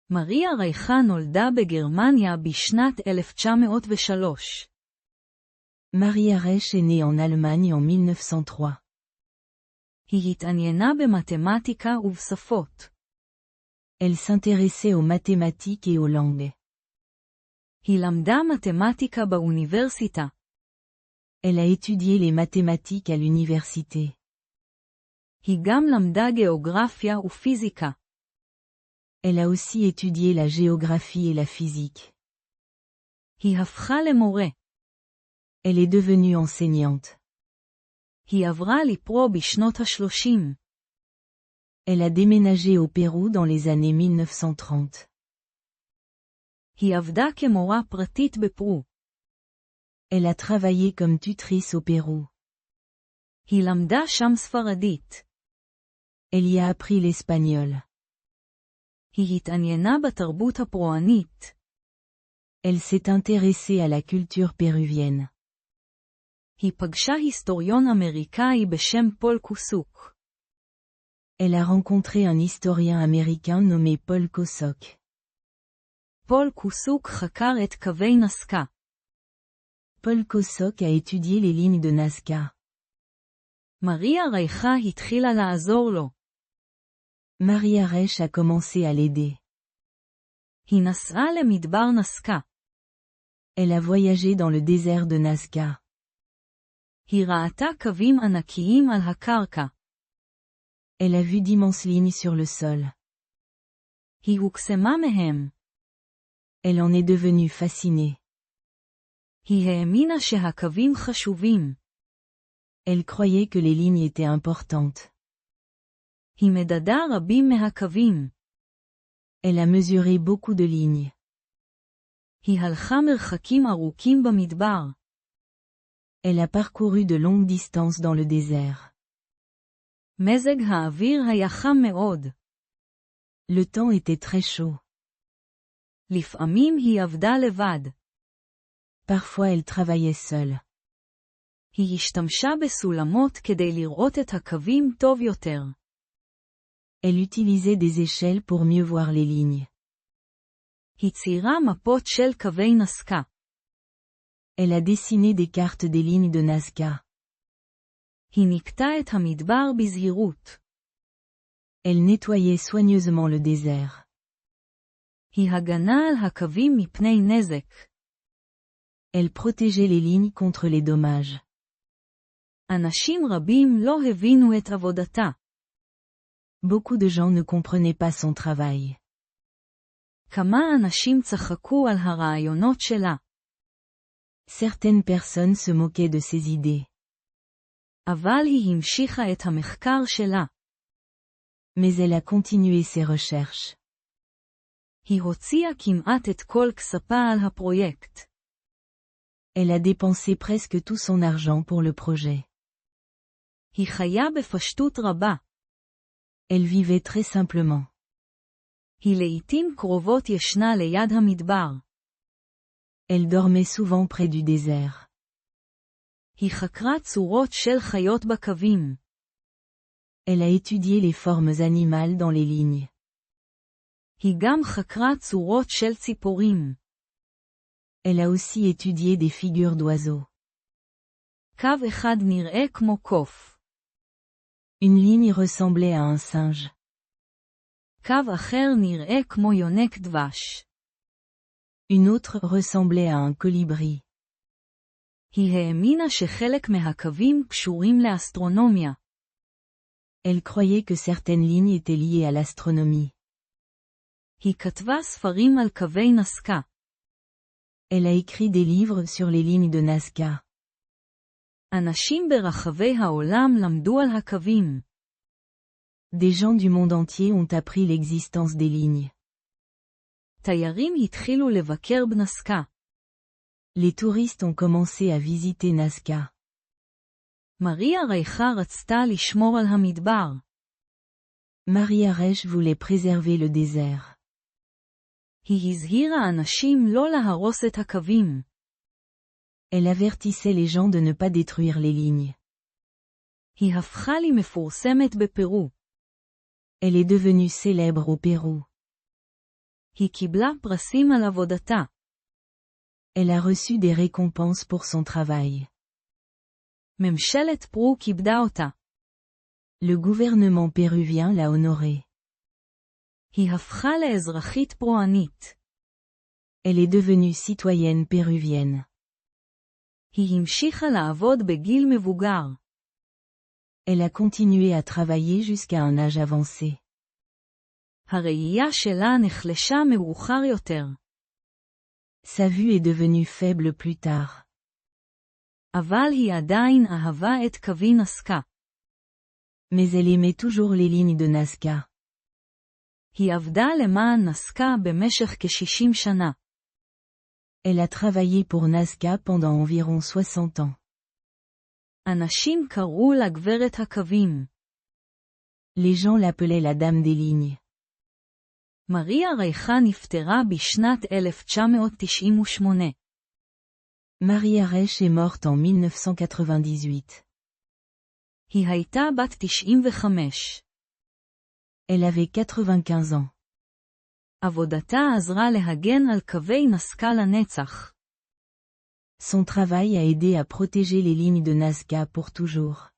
מריה רייכה נולדה בגרמניה בשנת 1903. Maria Reich est née en Allemagne en 1903. היא התעניינה במתמטיקה ובשפות. Elle s'intéressait aux mathématiques et aux langues. היא למדה מתמטיקה באוניברסיטה. Elle a étudié les mathématiques à l'université. היא גם למדה גיאוגרפיה ופיזיקה. Elle a aussi étudié la géographie et la physique. היא הפכה למורה. Elle est devenue enseignante. היא עברה לפרו בשנות ה-30. Elle a déménagé au Pérou dans les années 1930. היא עבדה כמורה פרטית בפרו. Elle a travaillé comme tutrice au Pérou. היא למדה שם ספרדית. Elle y a appris l'espagnol. היא התעניינה בתרבות הפרואנית. Elle s'est intéressée à la culture péruvienne. היא פגשה היסטוריון אמריקאי בשם פול קוסוק. Elle a rencontré un historien américain nommé Paul Kosok. פול קוסוק חקר את קווי נסקה. Paul Kosok a étudié les lignes de Nazca. מריה רייכה התחילה לעזור לו. Maria Reich a commencé à l'aider. היא נסעה למדבר נסקה. Elle a voyagé dans le désert de Nazca. היא ראתה קווים ענקיים על הקרקע. Elle a vu d'immenses lignes sur le sol. היא הוקסמה מהם. Elle en est devenue fascinée. היא האמינה שהקווים חשובים. Elle croyait que les lignes étaient importantes. היא מדדה רבים מהקווים. Elle a mesuré beaucoup de lignes. היא הלכה מרחקים ארוכים במדבר. Elle a parcouru de longues distances dans le désert. מזג האוויר היה חם מאוד. Le temps était très chaud. לפעמים היא עבדה לבד. Parfois elle travaillait seule. היא השתמשה בסולמות כדי לראות את הקווים טוב יותר. Elle utilisait des échelles pour mieux voir les lignes. היא ציירה מפות של קווי נסקה. Elle a dessiné des cartes des lignes de Nazca. היא נקטה את המדבר בזהירות. Elle nettoyait soigneusement le désert. היא הגנה על הקווים מפני נזק. Elle protégeait les lignes contre les dommages. אנשים רבים לא הבינו את עבודתה. Beaucoup de gens ne comprenaient pas son travail. כמה אנשים צחקו על הרעיונות שלה. Certaines personnes se moquaient de ses idées. אבל היא המשיכה את המחקר שלה. Mais elle a continué ses recherches. היא הוציאה כמעט את כל כספה על הפרויקט. Elle a dépensé presque tout son argent pour le projet. היא חיה בפשטות רבה. Elle vivait très simplement. היא לעתים קרובות ישנה ליד המדבר. Elle dormait souvent près du désert. היא חקרה צורות של חיות בקווים. Elle a étudié les formes animales dans les lignes. היא גם חקרה צורות של ציפורים. Elle a aussi étudié des figures d'oiseaux. קו אחד נראה כמו קוף. Une ligne ressemblait à un singe. קו אחר נראה כמו יונק דבש. Une autre ressemblait à un colibri. היא האמינה שחלק מהקווים קשורים לאסטרונומיה. Elle croyait que certaines lignes étaient liées à l'astronomie. היא כתבה ספרים על קווי נסקה. Elle a écrit des livres sur les lignes de Nazca. אנשים ברחבי העולם למדו על הקווים. Des gens du monde entier ont appris l'existence des lignes. תיירים התחילו לבקר בנסקה. Les touristes ont commencé à visiter Nazca. מריה רייכה רצתה לשמור על המדבר. Maria Reich voulait préserver le désert. היא הזהירה אנשים לא להרוס את הקווים. Elle avertissait les gens de ne pas détruire les lignes. היא הפכה למפורסמת בפרו. Elle est devenue célèbre au Pérou. היא קיבלה פרסים על עבודתה. Elle a reçu des récompenses pour son travail. ממשלת פרו כיבדה אותה. Le gouvernement péruvien l'a honorée. היא הפכה לאזרחית פרואנית. Elle est devenue citoyenne péruvienne. היא המשיכה לעבוד בגיל מבוגר. Elle a continué à travailler jusqu'à un âge avancé. הראייה שלה נחלשה מאוחר יותר. Sa vue est devenue faible plus tard. אבל היא עדיין אהבה את קווי נסקה. Mais elle aimait toujours les lignes de Nazca. היא עבדה למען נסקה במשך כ-60 שנה. Elle a travaillé pour Nazca pendant environ 60 ans. אנשים קראו לה גברת הקווים. Les gens l'appelaient la dame des lignes. מריה רייכה נפטרה בשנת 1998. Maria Reich est morte en 1998. היא הייתה בת 95. Elle avait 95 ans. עבודתה עזרה להגן על קווי נסקה לנצח. Son travail a aidé à protéger les lignes de Nazca pour toujours.